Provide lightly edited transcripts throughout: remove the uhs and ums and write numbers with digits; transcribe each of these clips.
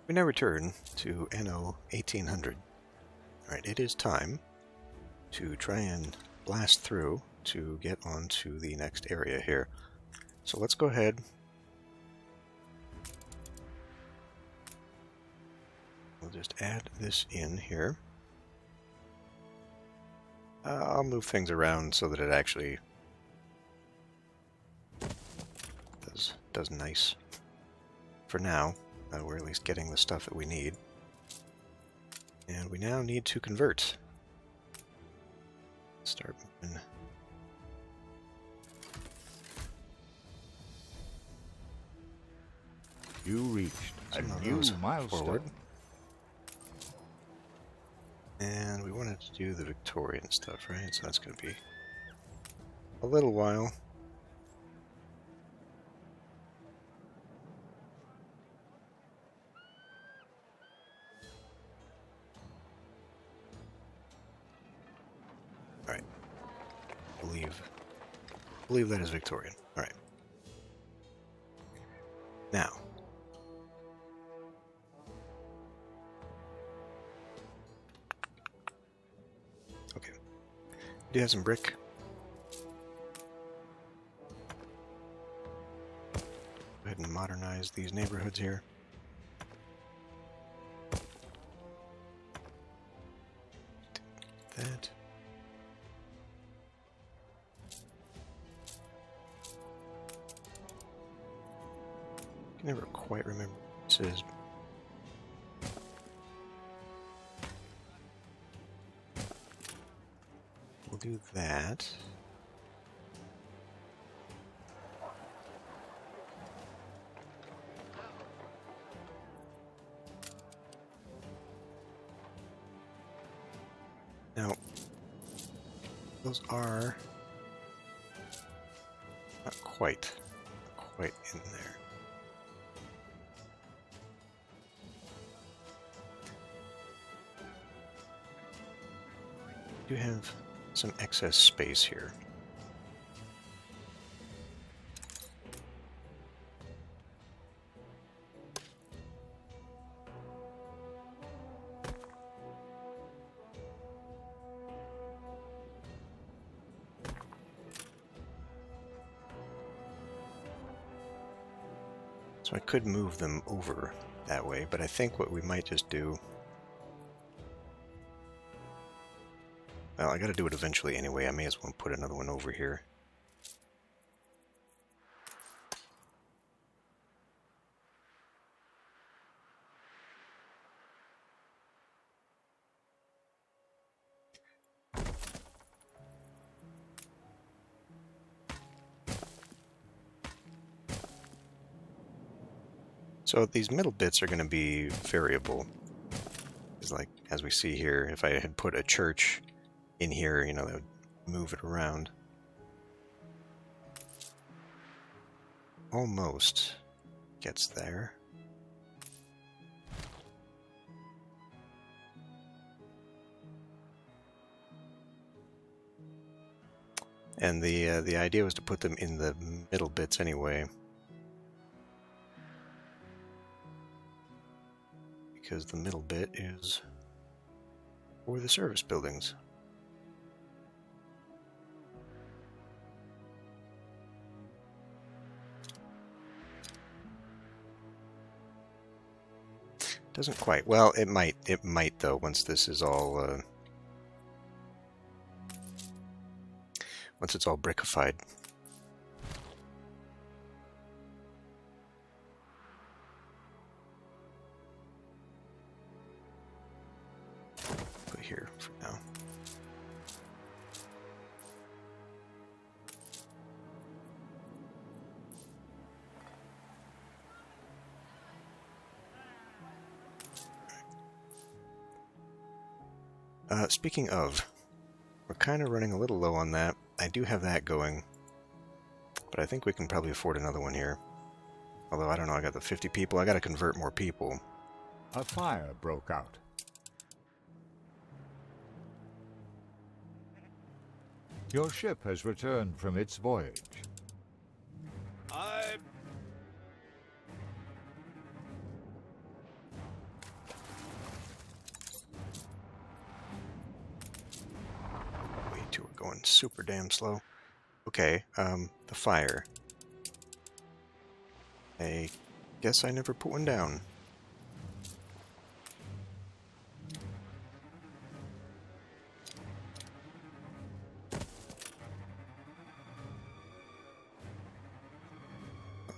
We now return to Anno 1800. Alright, it is time to try and blast through to get onto the next area here. So let's go ahead. We'll just add this in here. I'll move things around so that it actually does nice. For now, we're at least getting the stuff that we need. And we now need to convert. Start moving. You reached a new milestone. Forward. And we wanted to do the Victorian stuff, right? So that's going to be a little while. All right. Believe that is Victorian. All right. Now. Okay. Do you have some brick? Go ahead and modernize these neighborhoods here. That. I can never quite remember what this is. We'll do that. Now, those are not quite in there. We do have some excess space here. So I could move them over that way, but I think what we might just do... Well, I gotta do it eventually anyway. I may as well put another one over here. So these middle bits are going to be variable. It's like, as we see here, if I had put a church in here, you know, that would move it around. Almost gets there. And the idea was to put them in the middle bits anyway. Because the middle bit is for the service buildings. Doesn't quite. Well, it might though, once this is all once it's all brickified. Put here for now. Speaking of, we're kind of running a little low on that. I do have that going, but I think we can probably afford another one here. Although, I don't know, I got the 50 people. I got to convert more people. A fire broke out. Your ship has returned from its voyage. going super damn slow. Okay, the fire. I guess I never put one down.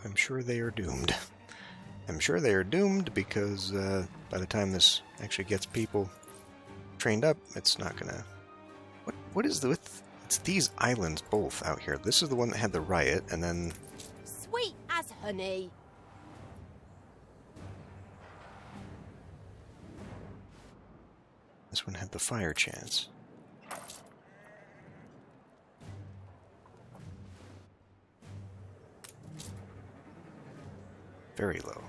I'm sure they are doomed. I'm sure they are doomed because by the time this actually gets people trained up, it's not gonna... What is with... It's these islands both out here. This is the one that had the riot, and then... Sweet as honey. This one had the fire chance. Very low.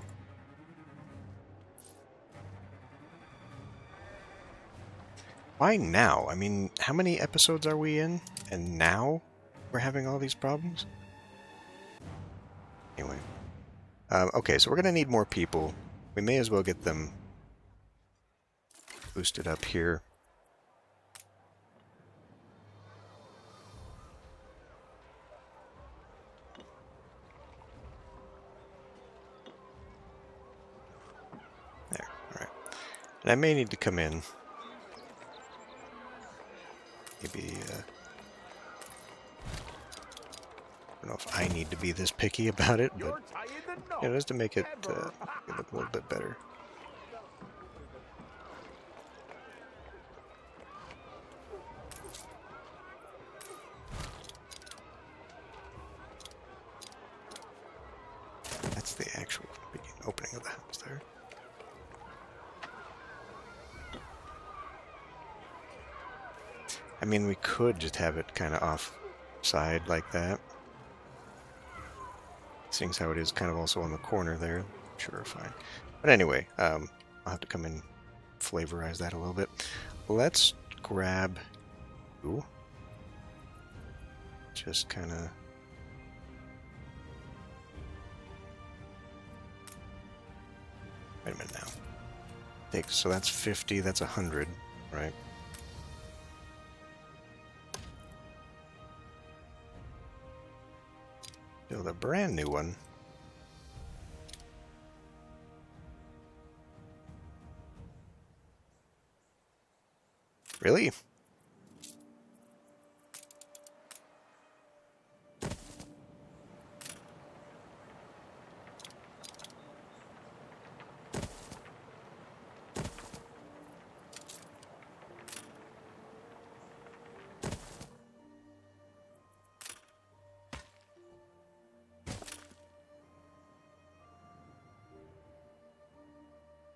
Why now? I mean, how many episodes are we in? And now we're having all these problems? Anyway. Okay, so we're going to need more people. We may as well get them boosted up here. There, alright. And I may need to come in. Maybe, I don't know if I need to be this picky about it, but just to make it look a little bit better. That's the actual opening of the house there. I mean, we could just have it kind of offside like that. Seeing how it is kind of also on the corner there. Sure, fine. But anyway, I'll have to come and flavorize that a little bit. Let's grab... Ooh. Just kind of... Wait a minute now. So that's 50, that's 100, right? Build a brand new one. Really?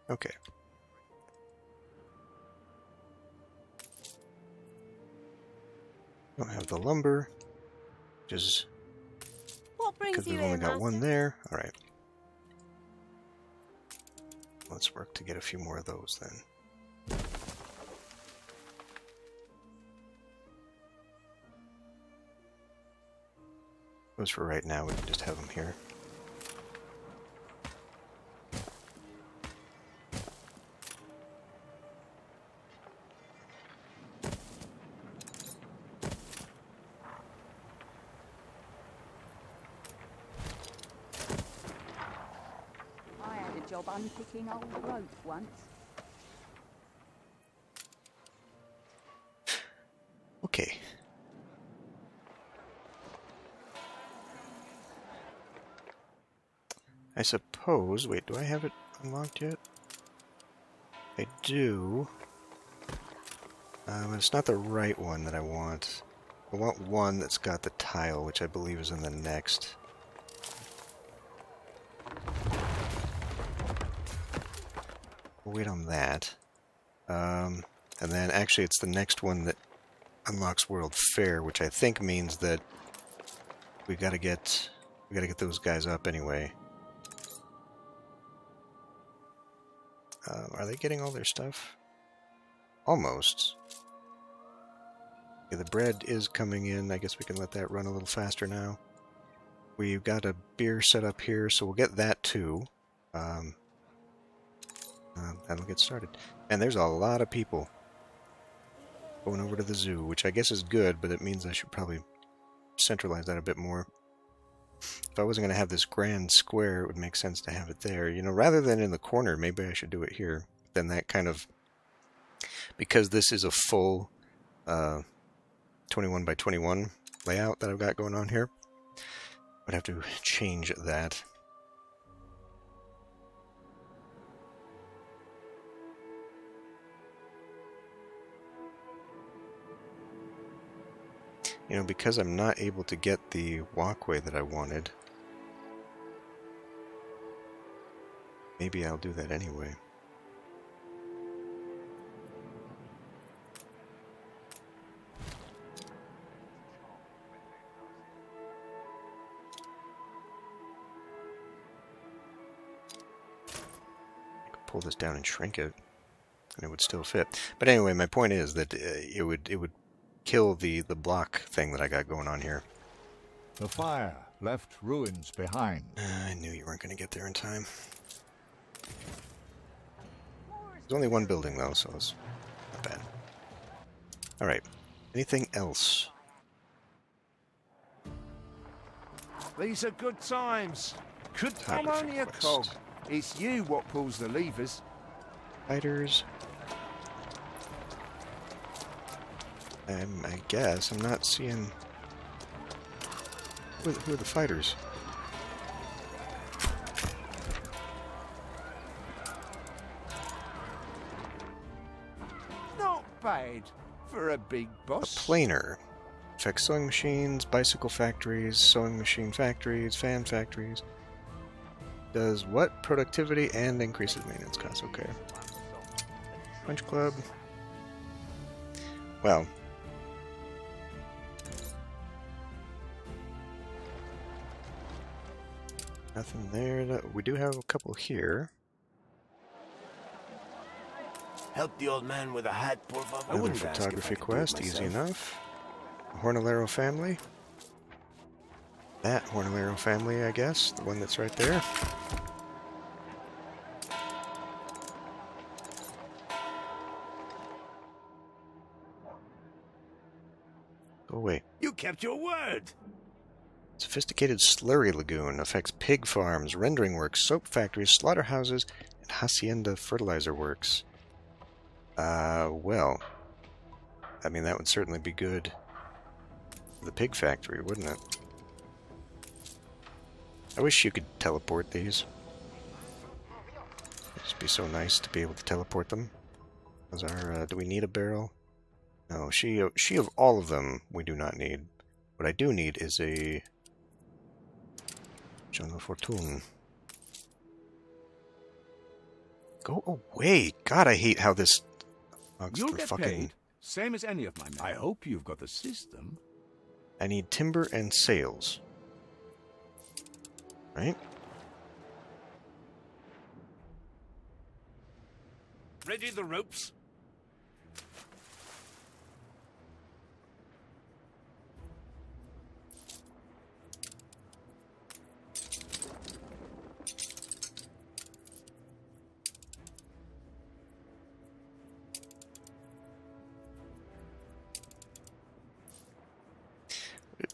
Okay. Don't have the lumber, which is What brings because you we've only here, got one master? there. All right. Let's work to get a few more of those then. Those for right now, we can just have them here. I had a job unpicking old growth once. Okay. I suppose... Wait, do I have it unlocked yet? I do. But it's not the right one that I want. I want one that's got the tile, which I believe is in the next. We'll wait on that. And then actually it's the next one that unlocks World Fair, which I think means that we gotta get those guys up anyway. Are they getting all their stuff? Almost. Okay, the bread is coming in. I guess we can let that run a little faster now. We've got a beer set up here, so we'll get that too. That'll get started. And there's a lot of people. going over to the zoo, which I guess is good, but it means I should probably centralize that a bit more. If I wasn't going to have this grand square, it would make sense to have it there. You know, rather than in the corner, maybe I should do it here. Then that kind of, because this is a full 21 by 21 layout that I've got going on here, I'd have to change that. You know, because I'm not able to get the walkway that I wanted, maybe I'll do that anyway. I could pull this down and shrink it, and it would still fit. But anyway, my point is that it would kill the block thing that I got going on here. The fire left ruins behind. I knew you weren't going to get there in time. There's only one building though, so it's not bad. Alright, anything else? These are good times. I'm Photography only a quest. cog. It's you what pulls the levers. Fighters. I guess I'm not seeing. Who are the fighters? Not bad for a big A boss. planer. Affects sewing machines, bicycle factories, sewing machine factories, fan factories. Does what? Productivity and increases maintenance costs. Okay. Punch club. Well. Nothing there. We do have a couple here. Help the old man with a hat, por favor. Another photography quest, easy enough. Hornalero family. That Hornalero family, I guess. The one that's right there. Go away. You kept your word. Sophisticated slurry lagoon affects pig farms, rendering works, soap factories, slaughterhouses, and hacienda fertilizer works. Well, I mean, that would certainly be good for the pig factory, wouldn't it? I wish you could teleport these. It'd just be so nice to be able to teleport them. As our, do we need a barrel? No, she of all of them we do not need. What I do need is a Jungle Fortune. Go away! God, I hate how this You'll for get fucking. paid, same as any of my men. I hope you've got the system. I need timber and sails. Right? Ready the ropes?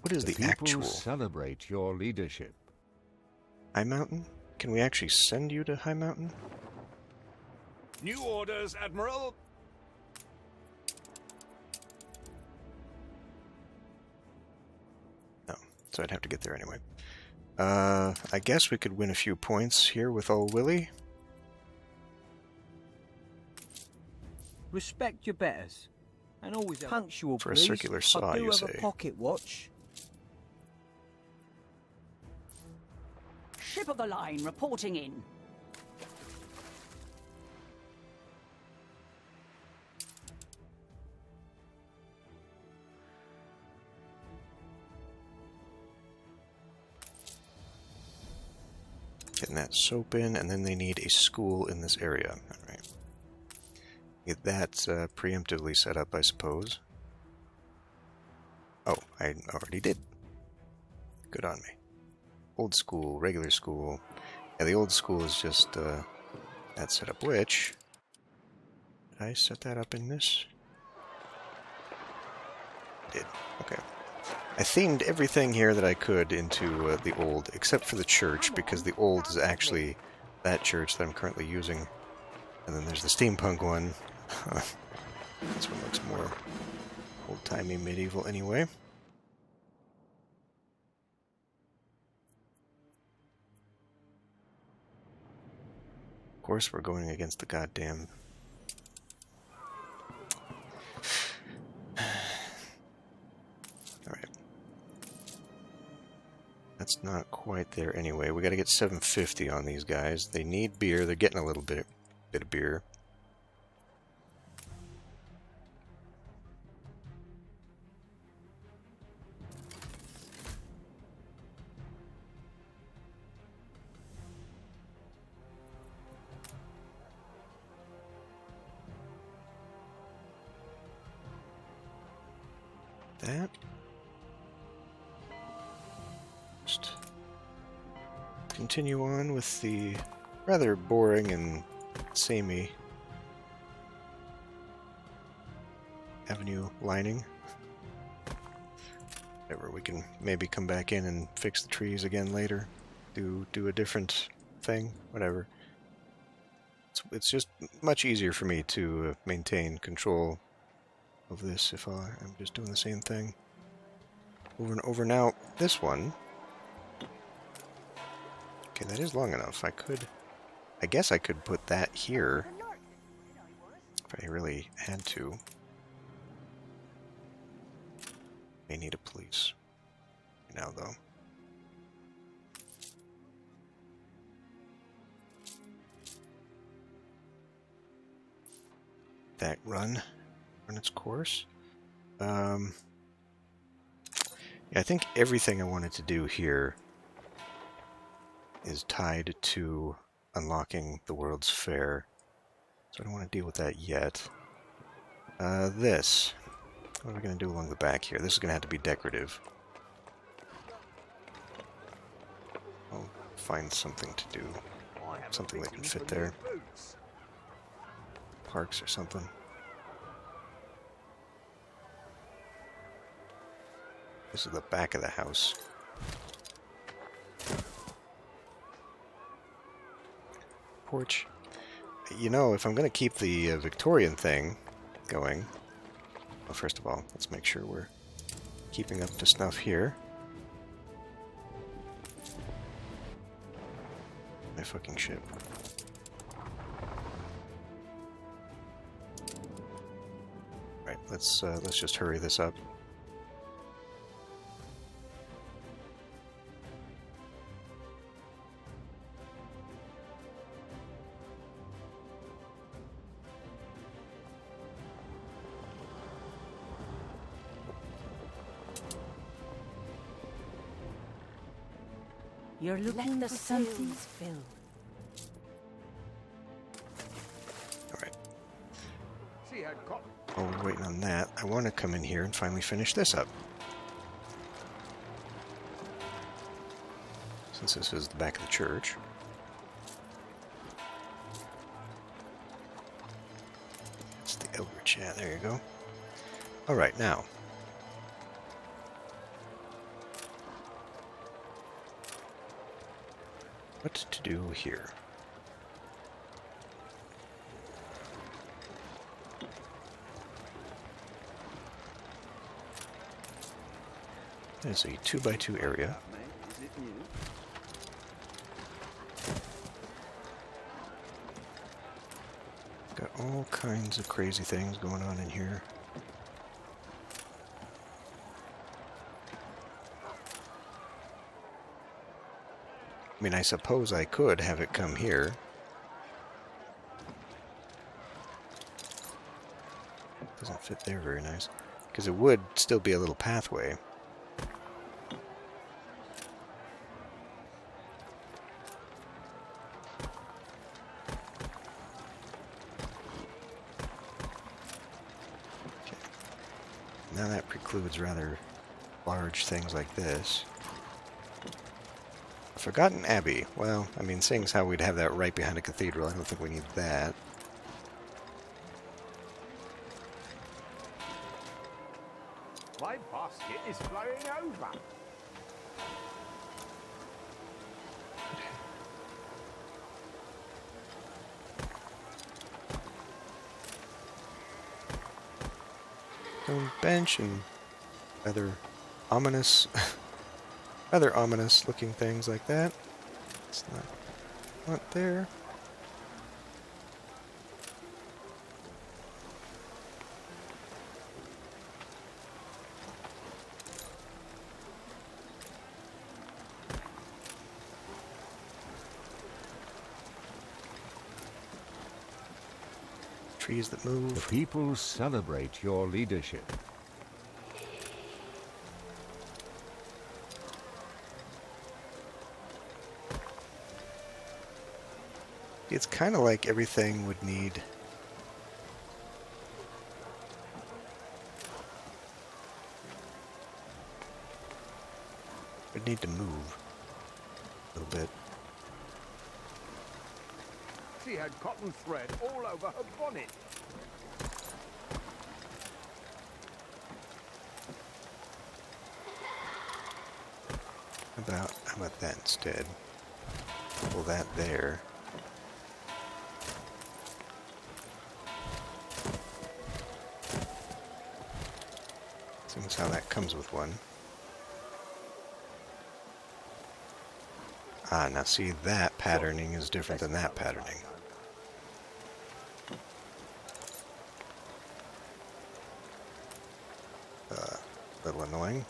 What is the People actual celebrate your leadership. High Mountain? Can we actually send you to High Mountain? New orders, Admiral. No, so I'd have to get there anyway. I guess we could win a few points here with old Willie. Respect your betters. And always punctual, For a please. circular saw, I do you have say. a pocket watch. Ship of the line reporting in. Getting that soap in, and then they need a school in this area. Alright. Get that preemptively set up, I suppose. Oh, I already did. Good on me. Old school, regular school. Yeah, the old school is just that setup, which... Did I set that up in this? did. Okay. I themed everything here that I could into the old, except for the church, because the old is actually that church that I'm currently using. And then there's the steampunk one. This one looks more old-timey medieval anyway. Of course, we're going against the goddamn... Alright. That's not quite there anyway. We gotta get 750 on these guys. They need beer. They're getting a little bit of beer. That. Just continue on with the rather boring and samey avenue lining. Whatever, we can maybe come back in and fix the trees again later. Do a different thing, whatever. It's just much easier for me to maintain control of this if I'm just doing the same thing over and over. Now, this one... Okay, that is long enough. I guess I could put that here if I really had to. May need a police now, though. That run its course. Yeah, I think everything I wanted to do here is tied to unlocking the World's Fair, so I don't want to deal with that yet. This. What are we going to do along the back here? This is going to have to be decorative. I'll find something to do. Something that can fit there. Parks or something. This is the back of the house. Porch. You know, if I'm going to keep the Victorian thing going... Well, first of all, let's make sure we're keeping up to snuff here. My fucking ship. Right, let's just hurry this up. You're looking for something's filled. Alright. While we're waiting on that, I want to come in here and finally finish this up. Since this is the back of the church. It's the Eldritch, yeah, there you go. Alright, now. What to do here? There's a 2x2 area. Got all kinds of crazy things going on in here. I mean, I suppose I could have it come here. Doesn't fit there very nice. Because it would still be a little pathway. Okay. Now that precludes rather large things like this. Forgotten Abbey. Well, I mean, seeing as how we'd have that right behind a cathedral, I don't think we need that. My basket is flowing over. Stone bench and rather ominous, looking things like that. It's not there. Trees that The move. people celebrate your leadership. It's kind of like everything would need to move a little bit. She had cotton thread all over her bonnet. How about that instead? Pull that there. Seems how that comes with one. Ah, now see, that patterning is different than that patterning. Little annoying.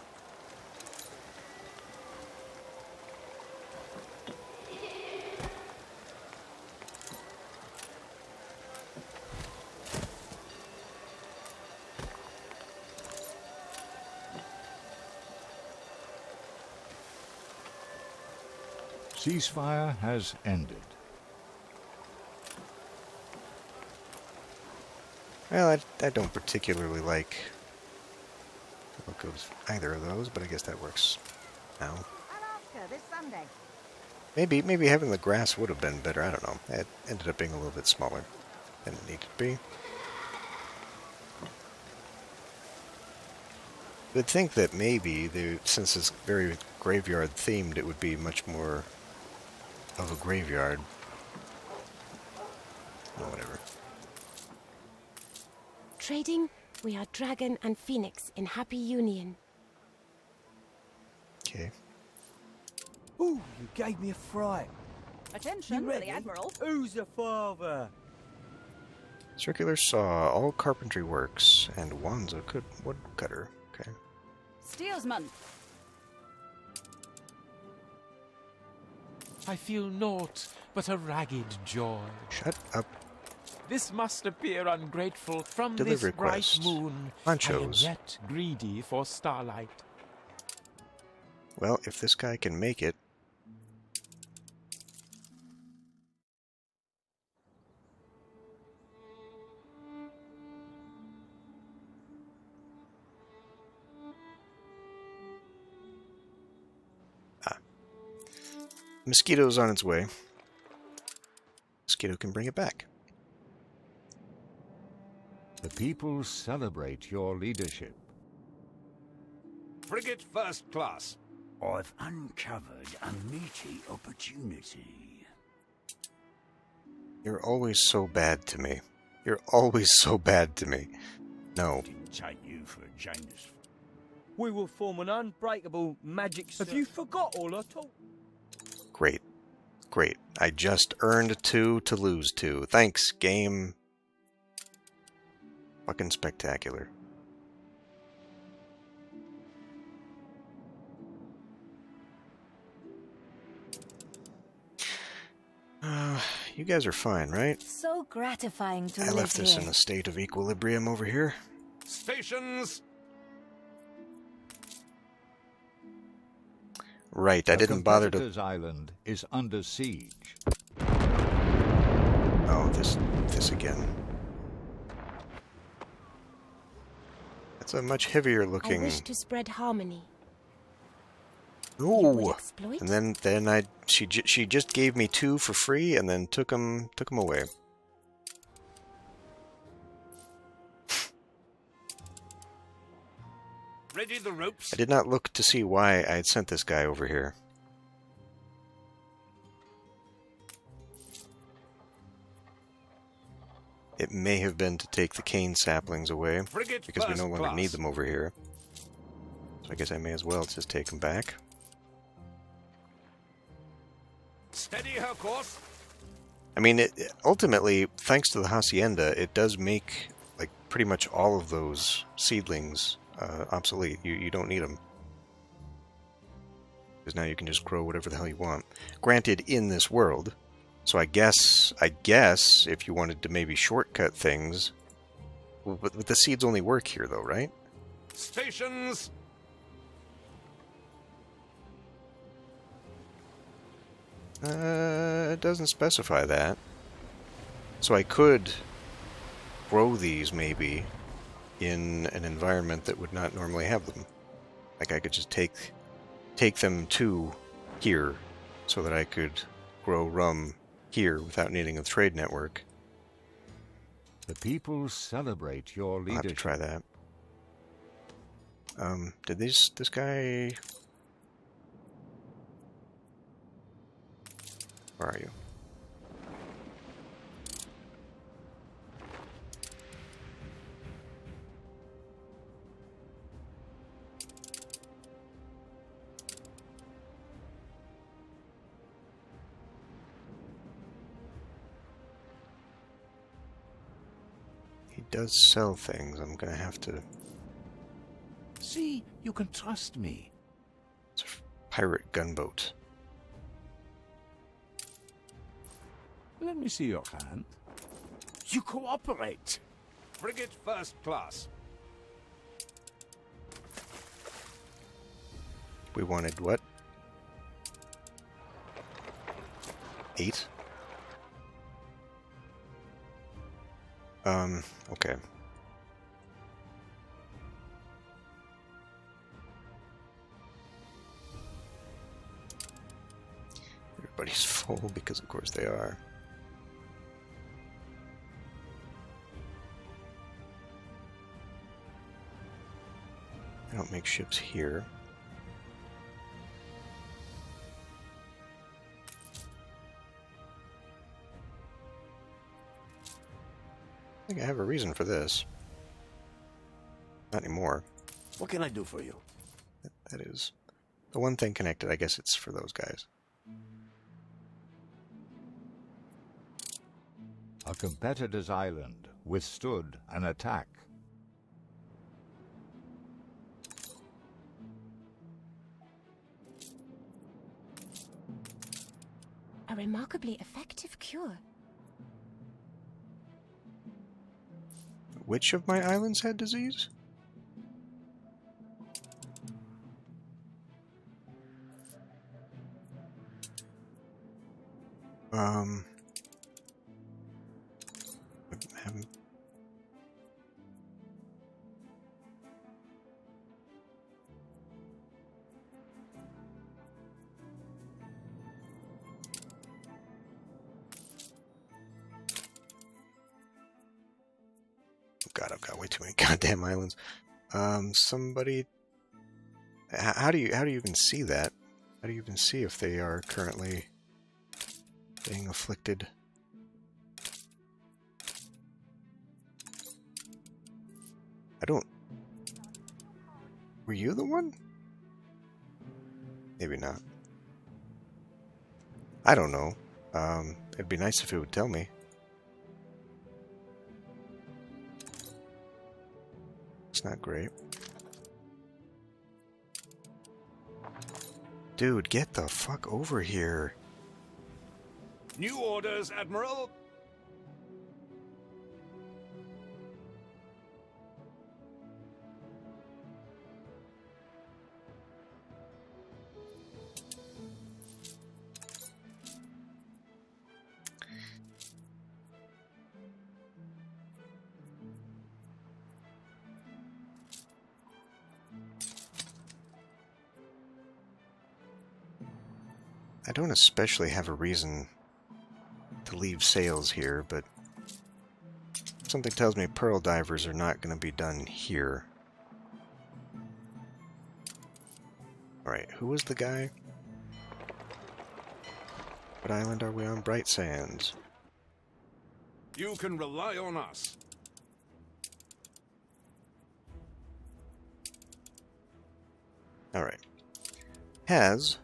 Ceasefire has ended. Well, I don't particularly like the look of either of those, but I guess that works now. Alaska this Sunday. Maybe having the grass would have been better. I don't know. It ended up being a little bit smaller than it needed to be. You'd think that maybe, since it's very graveyard themed, it would be much more of a graveyard. Oh, whatever. Trading, we are Dragon and Phoenix in happy union. Okay. Ooh, you gave me a fright. Attention, You ready? the Admiral. Who's the father? Circular saw, all carpentry works, and one's a good woodcutter. Okay. Steelsman. I feel naught but a ragged joy. Shut up. This must appear ungrateful from Delivery this bright quest. moon. Ponchos. I am yet greedy for starlight. Well, if this guy can make it. Mosquito's on its way. Mosquito can bring it back. The people celebrate your leadership. Frigate first class. I've uncovered a meaty opportunity. You're always so bad to me. You're always so bad to me. No. Didn't take you for a Janus. We will form an unbreakable magic. Have you forgot all I taught? Great. Great. I just earned 2 to lose 2. Thanks, game. Fucking spectacular. You guys are fine, right? So gratifying to I live left this here. in a state of equilibrium over here. Stations. Right, I The didn't bother to... competitor's island is under siege. Oh, this again. That's a much heavier I looking... wish to spread harmony. You would Ooh! exploit? And then she just gave me 2 for free and then took them away. Ready the ropes. I did not look to see why I had sent this guy over here. It may have been to take the cane saplings away, Frigate because we no first longer need class. them over here. So I guess I may as well just take them back. Steady her course. I mean, ultimately, thanks to the hacienda, it does make like pretty much all of those seedlings obsolete. You don't need them. Because now you can just grow whatever the hell you want. Granted, in this world. So I guess if you wanted to maybe shortcut things, but the seeds only work here though, right? Stations. It doesn't specify that. So I could grow these maybe in an environment that would not normally have them. Like I could just take them to here so that I could grow rum here without needing a trade network. The people celebrate your I'll have to leadership. try that. Did this guy... Where are you? He does sell things. I'm gonna have to... See, you can trust me. It's a pirate gunboat. Let me see your hand. You cooperate. Frigate first class. We wanted what? 8? Okay. Everybody's full because of course they are. I don't make ships here. I think I have a reason for this. Not anymore. What can I do for you? That is the one thing connected. I guess it's for those guys. A competitor's island withstood an attack. A remarkably effective cure. Which of my islands had disease? Haven't... God, I've got way too many goddamn islands. Somebody, how do you even see that? How do you even see if they are currently being afflicted? I don't... Were you the one? Maybe not. I don't know. It'd be nice if it would tell me. It's not great. Dude, get the fuck over here. New orders, Admiral. I don't especially have a reason to leave sails here, but something tells me pearl divers are not going to be done here. Alright, who was the guy? What island are we on? Bright Sands. You can rely on us. Alright. Has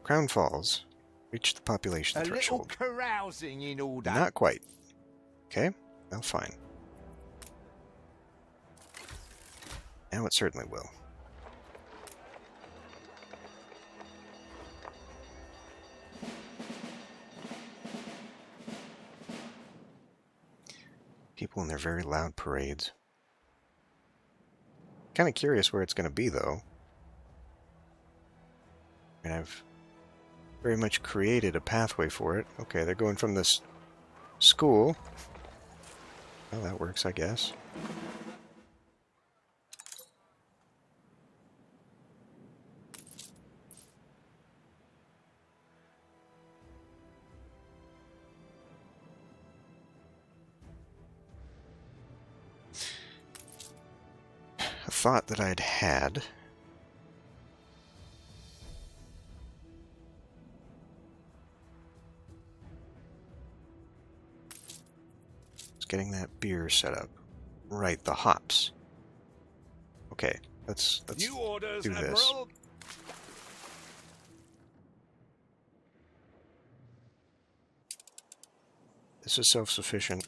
Crown Falls reached the population A little threshold? carousing in order. Not quite. Okay, well, fine. Now it certainly will. People in their very loud parades. Kind of curious where it's going to be, though. And I've very much created a pathway for it. Okay, they're going from this school. Well, that works, I guess. A thought that I'd had. Getting that beer set up. Right, the hops. Okay, let's New orders, do this. Admiral. This is self-sufficient.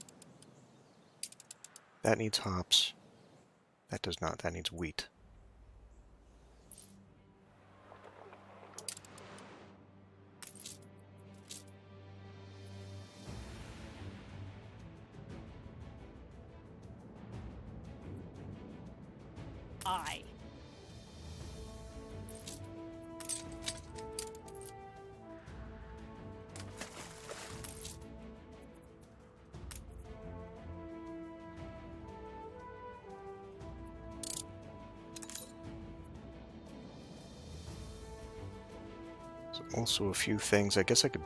That needs hops. That does not. That needs wheat. Aye. There's also a few things. I guess I could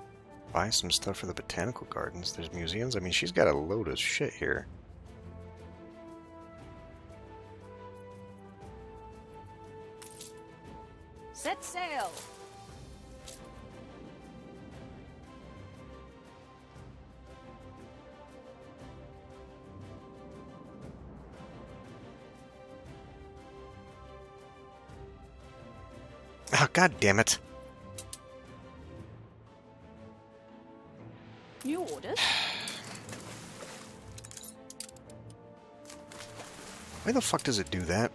buy some stuff for the botanical gardens. There's museums. I mean, she's got a load of shit here. Set sail. Oh, God damn it. New orders. Why the fuck does it do that?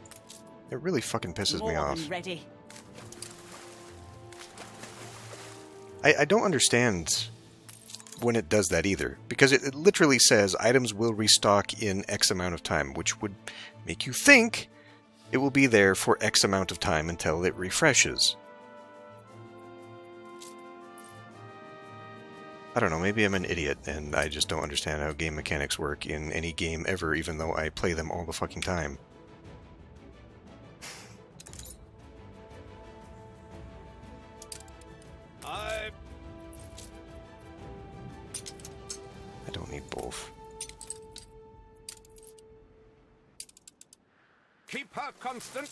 It really fucking pisses me More off. than ready. I don't understand when it does that either, because it literally says items will restock in X amount of time, which would make you think it will be there for X amount of time until it refreshes. I don't know, maybe I'm an idiot and I just don't understand how game mechanics work in any game ever, even though I play them all the fucking time. I don't need both. Keep her constant.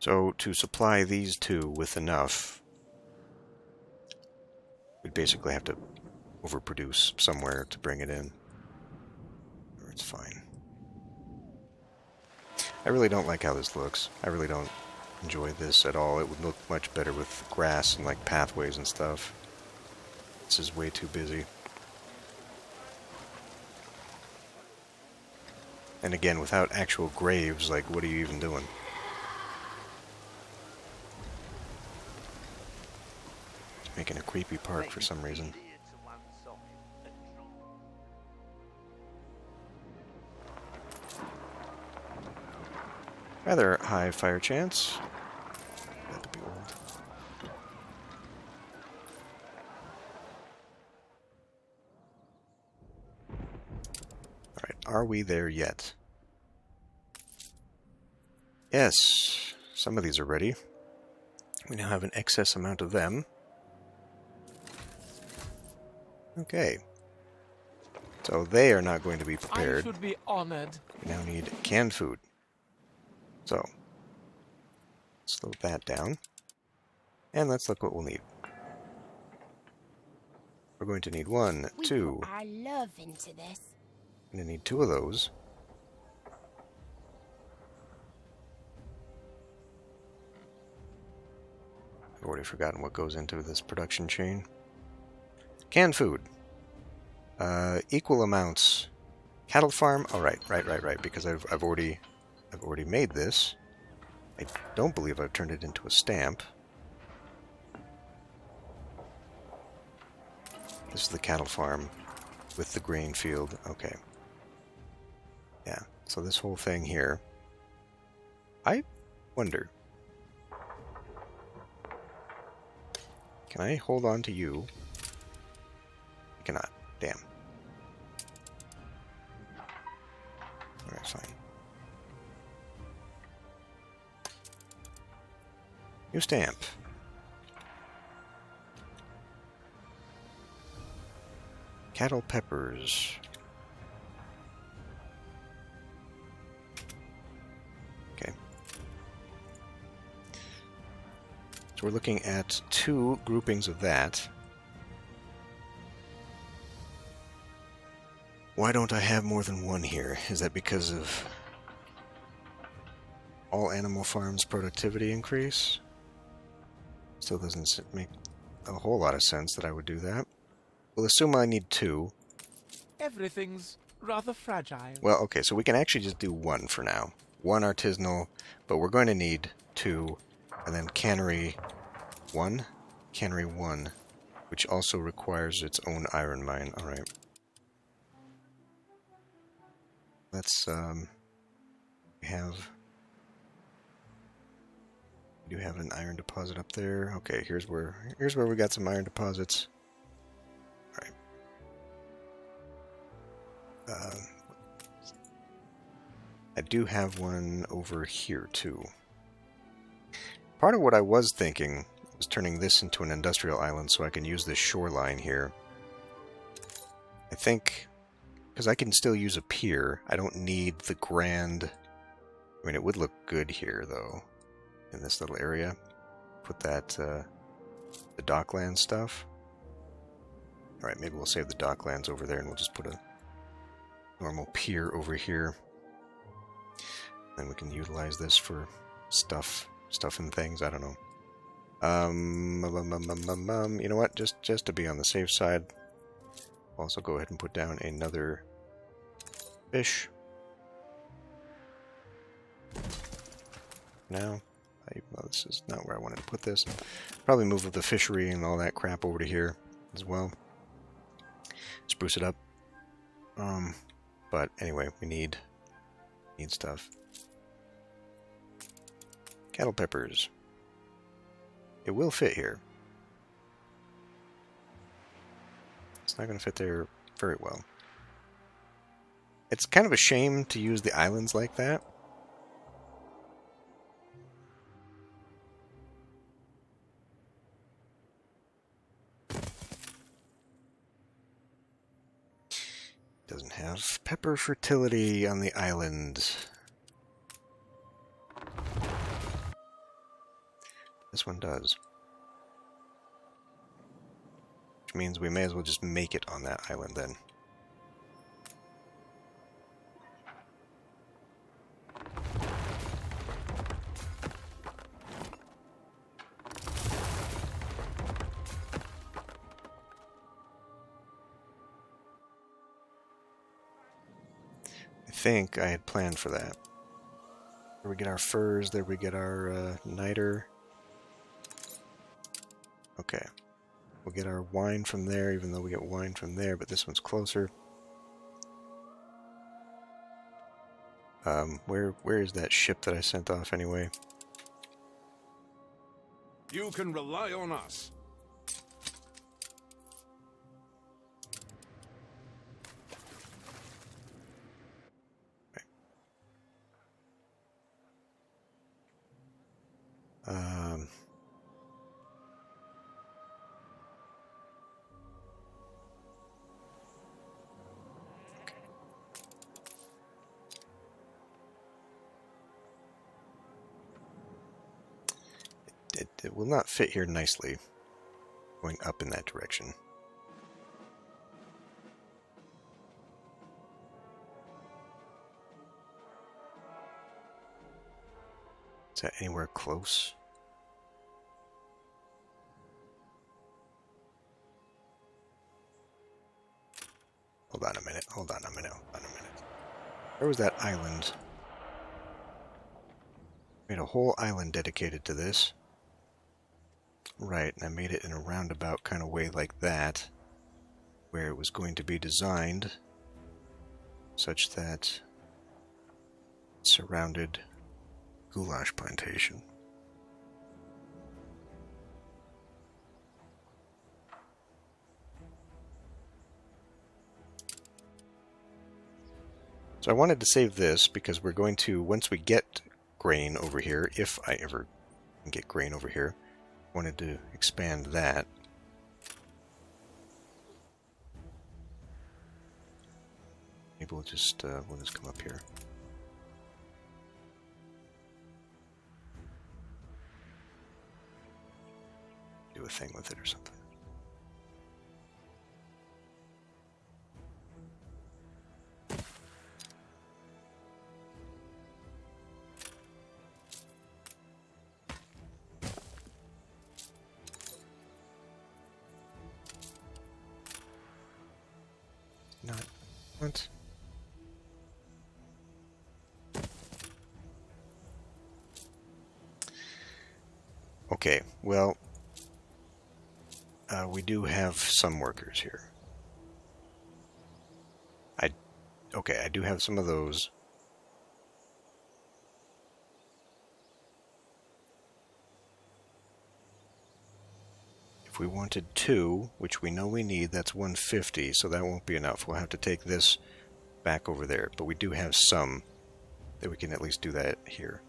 So, to supply these two with enough, we'd basically have to overproduce somewhere to bring it in. Or it's fine. I really don't like how this looks. I really don't enjoy this at all. It would look much better with grass and like pathways and stuff. This is way too busy. And again, without actual graves, like, what are you even doing? It's making a creepy park for some reason. Rather high fire chance. That could be old. Alright, are we there yet? Yes, some of these are ready. We now have an excess amount of them. Okay. So they are not going to be I prepared. should be honored. We now need canned food. So, slow that down. And let's look what we'll need. We're going to need one, We two. put our love into this. I'm going to need 2 of those. I've already forgotten what goes into this production chain. Canned food. Equal amounts. Cattle farm. Oh, right, because I've already made this. I don't believe I've turned it into a stamp. This is the cattle farm with the grain field. Okay. Yeah, so this whole thing here. I wonder. Can I hold on to you? I cannot. Damn. Alright, fine. New stamp. Cattle peppers. Okay. So we're looking at 2 groupings of that. Why don't I have more than one here? Is that because of all animal farms productivity increase? Still doesn't make a whole lot of sense that I would do that. We'll assume I need 2. Everything's rather fragile. Well, okay, so we can actually just do 1 for now. 1 artisanal, but we're going to need 2, and then cannery 1, which also requires its own iron mine. All right. Let's we do have an iron deposit up there. Okay, here's where we got some iron deposits. All right. I do have one over here too. Part of what I was thinking was turning this into an industrial island so I can use this shoreline here. I think, because I can still use a pier, I don't need the grand... I mean, it would look good here, though, in this little area. Put that, the dockland stuff. Alright, maybe we'll save the docklands over there and we'll just put a normal pier over here. Then we can utilize this for stuff and things, I don't know. You know what, just to be on the safe side, I'll also go ahead and put down another fish. Now, well, this is not where I wanted to put this. Probably move the fishery and all that crap over to here as well. Spruce it up. But anyway, we need stuff. Cattle peppers. It will fit here. It's not going to fit there very well. It's kind of a shame to use the islands like that. Doesn't have pepper fertility on the island. This one does. Which means we may as well just make it on that island then. I think I had planned for that. There we get our furs, there we get our niter. Okay. We'll get our wine from there, even though we get wine from there, but this one's closer. Where is that ship that I sent off anyway? You can rely on us. it will not fit here nicely, going up in that direction. Is that anywhere close? Hold on a minute, hold on a minute, hold on a minute. Where was that island? Made a whole island dedicated to this. Right, and I made it in a roundabout kind of way like that, where it was going to be designed such that it surrounded goulash plantation. So I wanted to save this because we're going to, once we get grain over here, if I ever can get grain over here, I wanted to expand that. Maybe we'll just come up here. Do a thing with it or something. Not what? Okay, well, we do have some workers here. Okay, I do have some of those. If we wanted 2, which we know we need, that's 150, so that won't be enough. We'll have to take this back over there. But we do have some that we can at least do that here.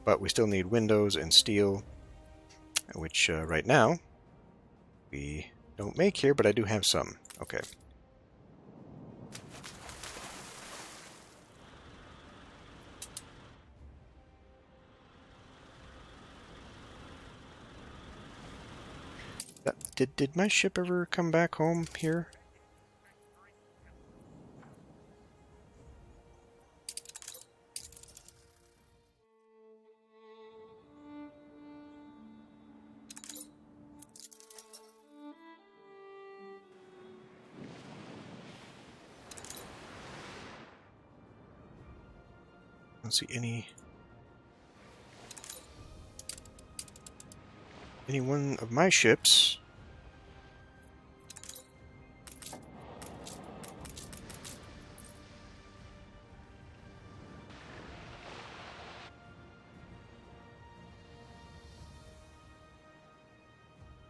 But we still need windows and steel, which right now we don't make here, but I do have some. Okay. Did my ship ever come back home here? I don't see any one of my ships.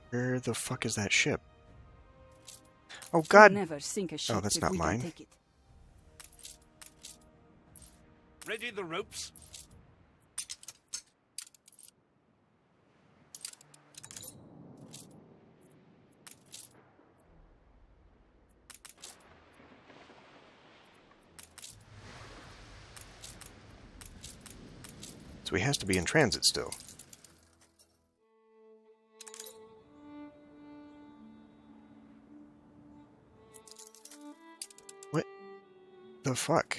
Where the fuck is that ship? Oh God! Never sink a ship. Oh, that's if not we don't mine. take it. Ready the ropes? So he has to be in transit still. What the fuck?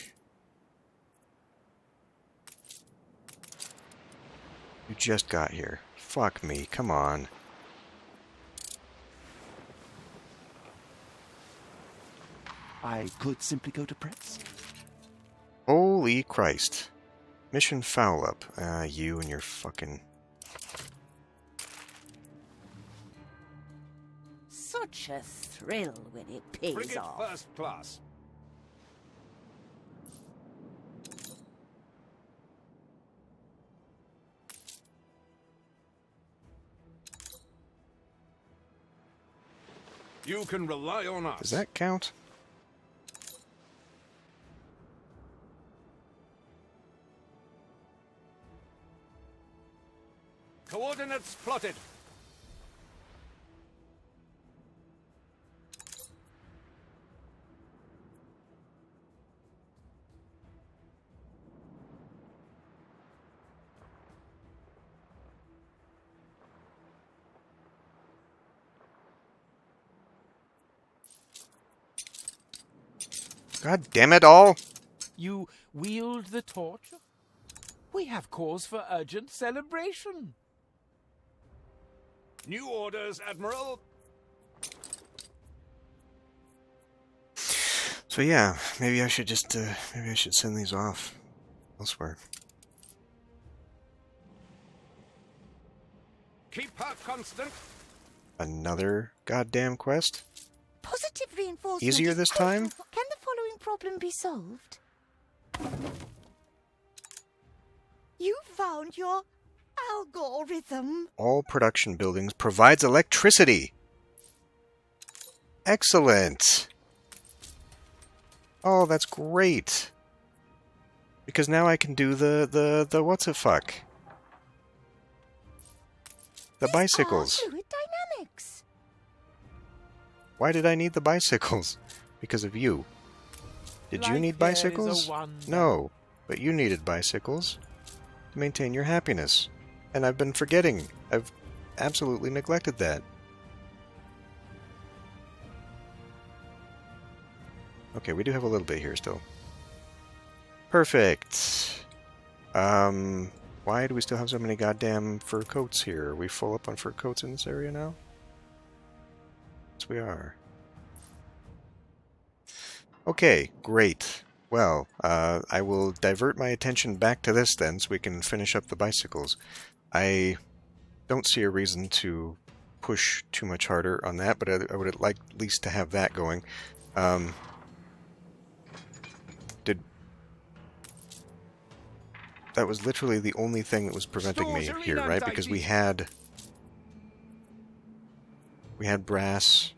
You just got here. Fuck me, come on. I could simply go to press. Holy Christ. Mission foul up. You and your fucking... Such a thrill when it pays Frigate off. first class. You can rely on us. Does that count? Coordinates plotted. God damn it all! You wield the torch? We have cause for urgent celebration. New orders, Admiral. So yeah, maybe I should just, maybe I should send these off elsewhere. Keep her constant. Another goddamn quest? Positive reinforcement. Easier is this crucial time? Can the following problem be solved? You found your algorithm. All production buildings provides electricity. Excellent. Oh, that's great. Because now I can do the what's it fuck? The These bicycles. are fluid dynamics. Why did I need the bicycles? Because of you. Did you Life need here is a bicycles? wonder. No, but you needed bicycles to maintain your happiness. And I've been forgetting. I've absolutely neglected that. Okay, we do have a little bit here still. Perfect. Why do we still have so many goddamn fur coats here? Are we full up on fur coats in this area now? Yes, we are. Okay, great. Well, I will divert my attention back to this then, so we can finish up the bicycles. I don't see a reason to push too much harder on that, but I would like at least to have that going. That was literally the only thing that was preventing me here, right? Because we had brass,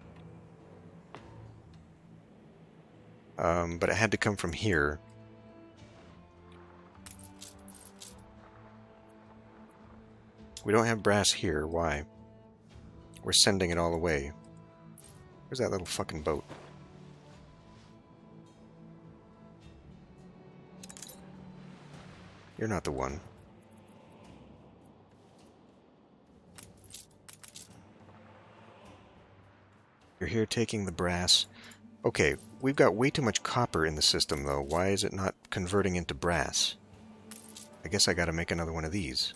but it had to come from here. We don't have brass here. Why? We're sending it all away. Where's that little fucking boat? You're not the one. You're here taking the brass. Okay, we've got way too much copper in the system, though. Why is it not converting into brass? I guess I gotta make another one of these.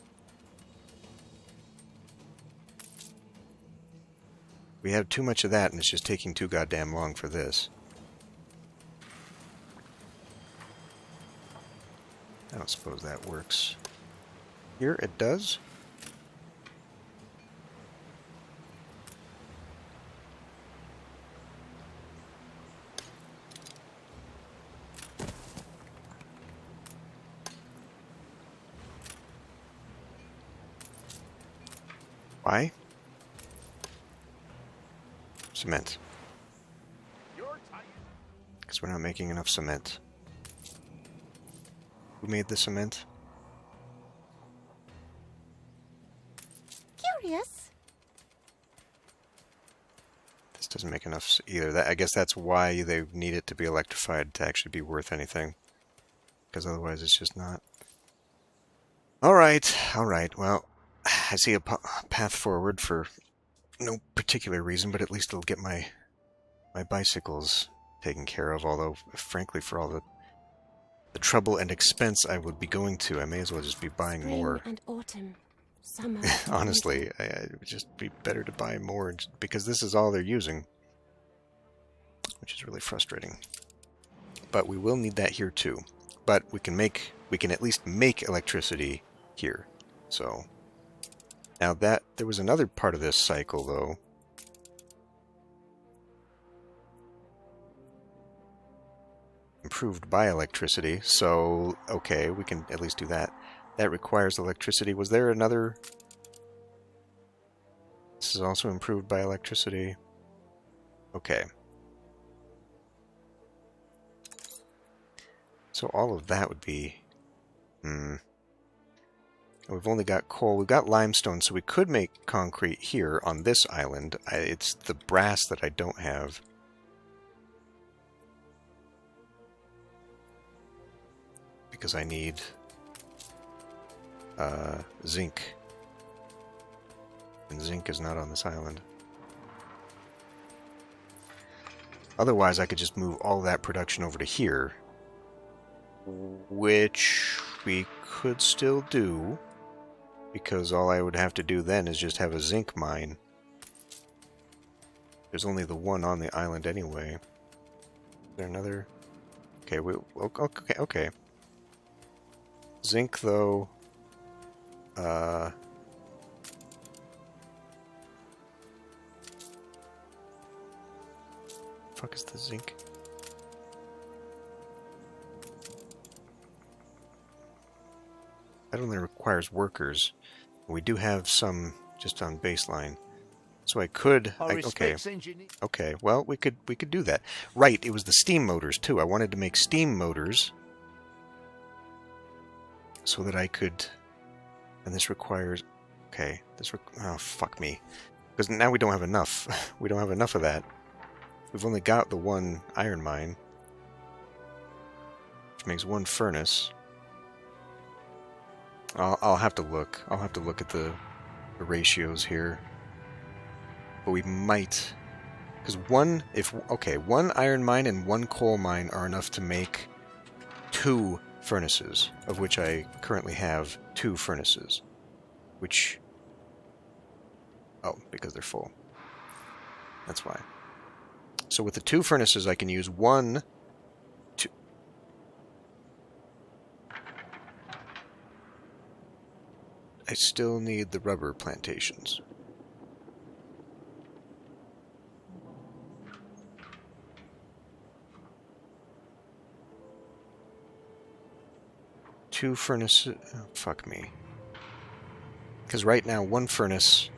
We have too much of that, and it's just taking too goddamn long for this. I don't suppose that works. Here it does. Why? Cement. Because we're not making enough cement. Who made the cement? Curious. This doesn't make enough either. I guess that's why they need it to be electrified to actually be worth anything. Because otherwise it's just not. Alright, well, I see a path forward for no particular reason, but at least it'll get my bicycles taken care of, although, frankly, for all the trouble and expense I would be going to, I may as well just be buying Spring more. and autumn, summer. Honestly, it would just be better to buy more, because this is all they're using, which is really frustrating. But we will need that here too. But we can at least make electricity here. So now that there was another part of this cycle though. Improved by electricity, so okay, we can at least do that. That requires electricity. Was there another? This is also improved by electricity. Okay. So all of that would be... We've only got coal. We've got limestone, so we could make concrete here on this island. It's the brass that I don't have. Because I need zinc. And zinc is not on this island. Otherwise, I could just move all that production over to here, which we could still do, because all I would have to do then is just have a zinc mine. There's only the one on the island anyway. Is there another? Okay, okay. Zinc, though. Fuck is the zinc? That only requires workers. We do have some just on baseline. So I could... Okay, well, we could do that. Right, it was the steam motors, too. I wanted to make steam motors so that I could... And this requires... Okay, oh, fuck me. Because now we don't have enough. We don't have enough of that. We've only got the one iron mine, which makes one furnace. I'll have to look. I'll have to look at the ratios here. But we might, because one iron mine and one coal mine are enough to make 2 furnaces, of which I currently have 2 furnaces, which, because they're full. That's why. So with the 2 furnaces, I can use 1, 2. I still need the rubber plantations. Two furnaces. Oh, fuck me. Because right now, 1 furnace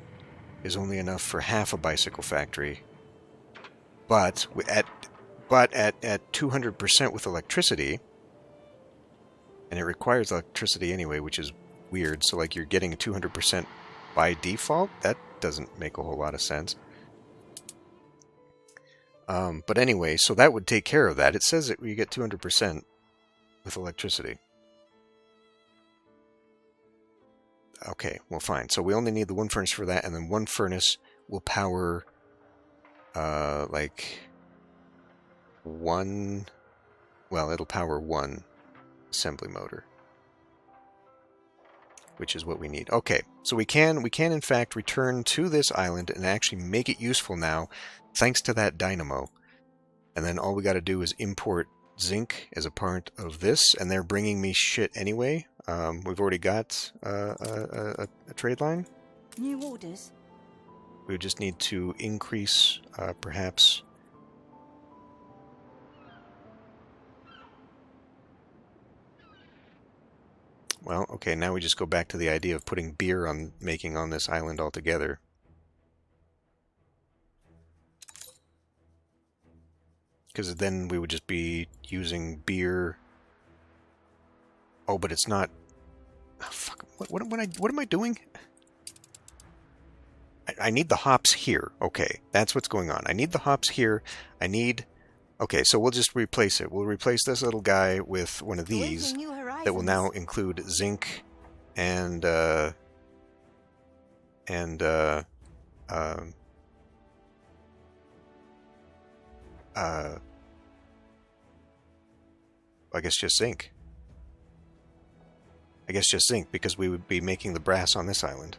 is only enough for half a bicycle factory. But at 200% with electricity, and it requires electricity anyway, which is weird. So like you're getting 200% by default. That doesn't make a whole lot of sense. But anyway, so that would take care of that. It says that you get 200% with electricity. Okay, well, fine. So we only need the 1 furnace for that, and then 1 furnace will power, like, 1... Well, it'll power 1 assembly motor, which is what we need. Okay, so we can in fact return to this island and actually make it useful now, thanks to that dynamo. And then all we got to do is import zinc as a part of this, and they're bringing me shit anyway. We've already got a trade line. New orders? We just need to increase, perhaps... Well, okay, now we just go back to the idea of putting beer on making on this island altogether. Because then we would just be using beer. Oh, but it's not. Oh, fuck! What am I doing? I need the hops here. Okay, that's what's going on. I need the hops here. I need. Okay, so we'll just replace it. We'll replace this little guy with one of these that will now include zinc and I guess just zinc. I guess just zinc, because we would be making the brass on this island.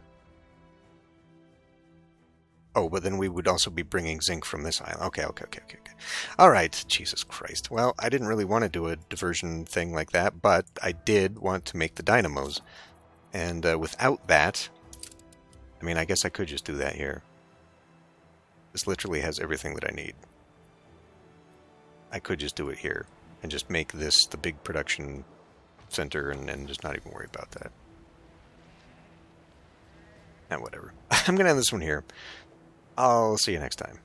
Oh, but then we would also be bringing zinc from this island. Okay. All right, Jesus Christ. Well, I didn't really want to do a diversion thing like that, but I did want to make the dynamos. And without that, I mean, I guess I could just do that here. This literally has everything that I need. I could just do it here and just make this the big production center and just not even worry about that. And whatever. I'm going to end this one here. I'll see you next time.